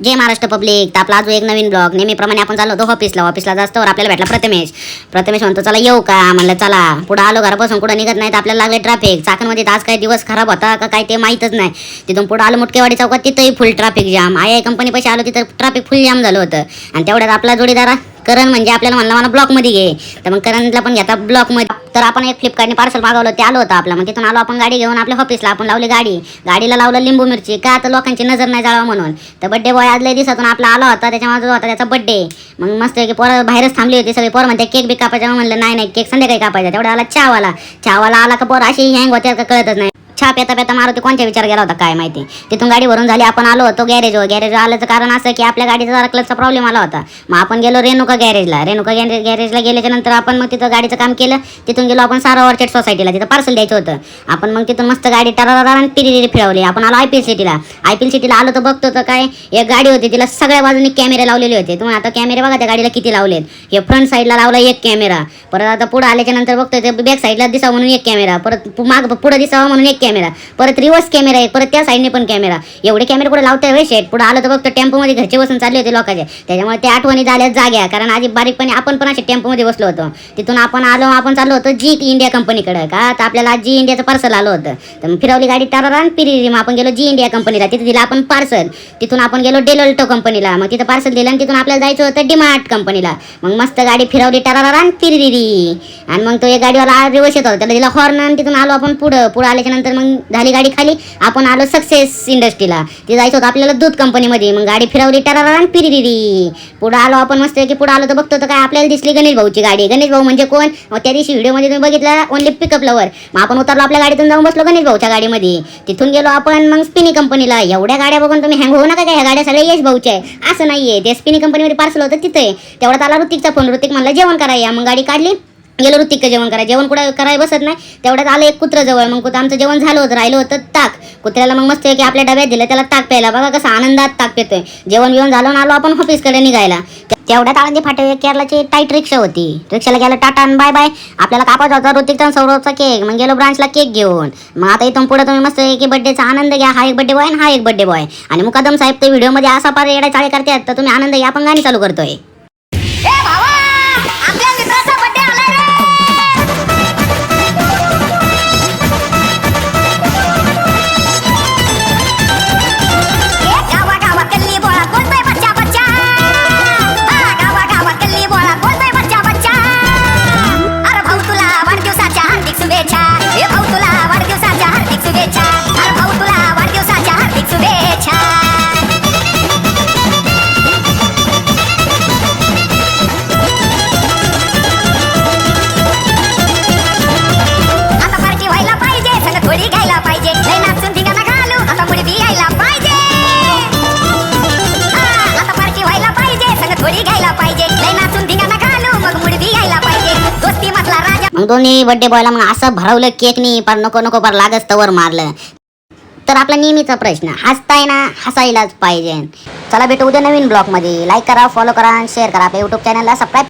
जय Maharashtra public. तर आपला अजून एक नवीन ब्लॉग. नेहमीप्रमाणे आपण चाललो होतो ऑफिसला जास्त आपल्याला भेटला प्रथमेश म्हणतो चला येऊ का. म्हणलं चला. पुढे आलो घरापासून कुठं निघत नाही तर आपल्याला लागले ट्रॅफिक. चाकणमध्ये आज काही दिवस खराब होता का काय ते माहीतच नाही. तिथून पुढे आलो मुटकेवाडी चौकात, तिथंही फुल ट्रॅफिक जाम. आय कंपनी पैसे आलो तिथं ट्रॅफिक फुल जाम झालं होतं. आणि तेवढ्यात आपला जोडीदार करण म्हणजे आपल्याला म्हणला मला ब्लॉकमध्ये घे. तर मग करणला पण घेता ब्लॉकमध्ये. तर आपण एक फ्लिपकार्टने पार्सल मागवलं, ते आलं होतं आपलं. मग तिथून आलो आपण गाडी घेऊन आपल्या ऑफिसला. आपण लावली गाडीला लावलं लिंबू मिरची का तर लोकांची नजर नाही जाळावं म्हणून. तर बड्डे बॉय आज लय दिवसातून आपला आला होता, त्याच्या मागे होता त्याचा बड्डे. मग मस्त की पोरं बाहेरच थांबली होती सगळे. पोरं म्हणते केक बी कापायचा. म्हणलं नाही केक संध्याकाळी कापायचा. तेवढा आला चहावाला आला का पोरं अशी हँग होत्या का कळतच नाही. चहा पेता मारुती कोणत्या विचार गेला होता काय माहिती. तिथून गाडी भरून झाली. आपण आलो होतो गॅरेजवर आल्याचं कारण असं की आपल्या गाडीचा जरा क्लचचा प्रॉब्लेम आला होता. मग आपण गेलो रेणुका गॅरेजला गेल्याच्या नंतर आपण मग तिथं गाडीचं काम केलं. तिथून गेलो आपण सारा ऑर्चिड सोसायटीला, तिथं पार्सल द्यायचं होतं. आपण मग तिथून मस्त गाडी टरारा पिरी फिरवली. आपण आलो आयपीएल सिटीला आलो तर बघतो तर काय एक गाडी होती, तिला सगळ्या बाजूने कॅमेरे लावलेले होते. तुम्ही आता कॅमेरे बघा त्या गाडीला किती लावलेत. हे फ्रंट साईडला लावला एक कॅमेरा, परत आता पुढे आल्याच्या नंतर बघतोय ते बॅक साईडला दिसावं म्हणून एक कॅमेरा, परत माग पुढे दिसावं म्हणून एक कॅमेरा, परत रिव्हर्स कॅमेरा आहे, परत त्या साईडने पण कॅमेरा. एवढे कॅमेरे पुढे लावताय वेळ शेट. पुढे आलं तर बघतो टेम्पोमध्ये घरचे बसून चालले होते लोकांचे. त्याच्यामुळे त्या आठवणी झाल्या जाग्या, कारण आधी बारीकपणे आपण पण असे टेम्पोमध्ये बसलो होतो. तिथून आपण चाललो होतो जी इंडिया कंपनीकडे का तर आपल्याला जी इंडियाचं पार्सल आलं होतं. तर फिरवली गाडी टरारा पिरी. मग आपण गेलो जी इंडिया कंपनीला, तिथे दिला आपण पार्सल. तिथून आपण गेलो डेलोल्टो कंपनीला, मग तिथं पार्सल दिलं. आणि तिथून आपल्याला जायचं होतं डीमार्ट कंपनीला. मग मस्त गाडी फिरवली टरारा पिरी. आणि मग तो एक गाडीवाला रिवर्स येत होता, त्याला दिला हॉर्न. आणि तिथून आलो आपण पुढे आल्याच्या नंतर मग झाली गाडी खाली. आपण आलो सक्सेस इंडस्ट्रीला, ते जायचं होतं आपल्याला दूध कंपनीमध्ये. मग गाडी फिरवली टरारा पिरी. पुढे आलो आपण मस्त की पुढे आलो तर बघतो तर काय आपल्याला दिसली गणेश भाऊची गाडी. गणेश भाऊ म्हणजे कोण, त्या दिवशी व्हिडिओमध्ये तुम्ही बघितलं ओनली पिकअप लवर. मग आपण उतरलो आपल्या गाडीतून, जाऊन बसलो गणेश भाऊच्या गाडीमध्ये. तिथून गेलो आपण मग स्पिनी कंपनीला. एवढ्या गाड्या बघून तुम्ही हँग होऊ नका काय, ह्या गाड्या सगळ्या यश भाऊच्या आहे असं नाहीये. ते स्पिनी कंपनीमध्ये पार्सल होतं तिथे. तेवढ्यात आला ऋतिकचा फोन. ऋतिक म्हणला जेवण करायला. मग गाडी काढली, गेलो ऋतिकचं जेवण करायला. जेवण कुठं करायला बसत नाही. तेवढ्यात आलं एक कुत्रं जवळ. मग आमचं जेवण झालं होतं, राहिलं होतं ताक. कुत्र्याला मग मस्त की आपल्या डब्यात दिलं त्याला ताक प्यायला. बघा कसं आनंदात ताक पितोय. जेवण झालं आलो आपण ऑफिसकडे निघायला. तेवढ्यात आळंदी फाटे केरळाची टाईट रिक्षा होती. रिक्षाला गेलं टाटा आणि बाय बाय. आपल्याला कापायचा होता ऋतिकचा सौरभचा केक. मग गेलो ब्रांचला केक घेऊन. मग आता इथून पुढे तुम्ही मस्त की बड्डेचा आनंद घ्या. हा एक बड्डे बॉय आणि हा एक बड्डे बॉय. आणि मुकादम साहेब ते व्हिडिओमध्ये असा पार येडा चाळे करतात तर तुम्ही आनंद घ्या. आपण गाणी चालू करतोय. मग दोन्ही बड्डे बॉयला मग असं भरवलं केकनी पर नको पर लागच तवर मारलं. तर आपला नेहमीचा प्रश्न, हसताय ना, हसायलाच पाहिजे. चला भेटू उद्या नवीन ब्लॉगमध्ये. लाईक करा, फॉलो करा, शेअर करा. आपल्या यूट्यूब चॅनलला सबस्क्राईब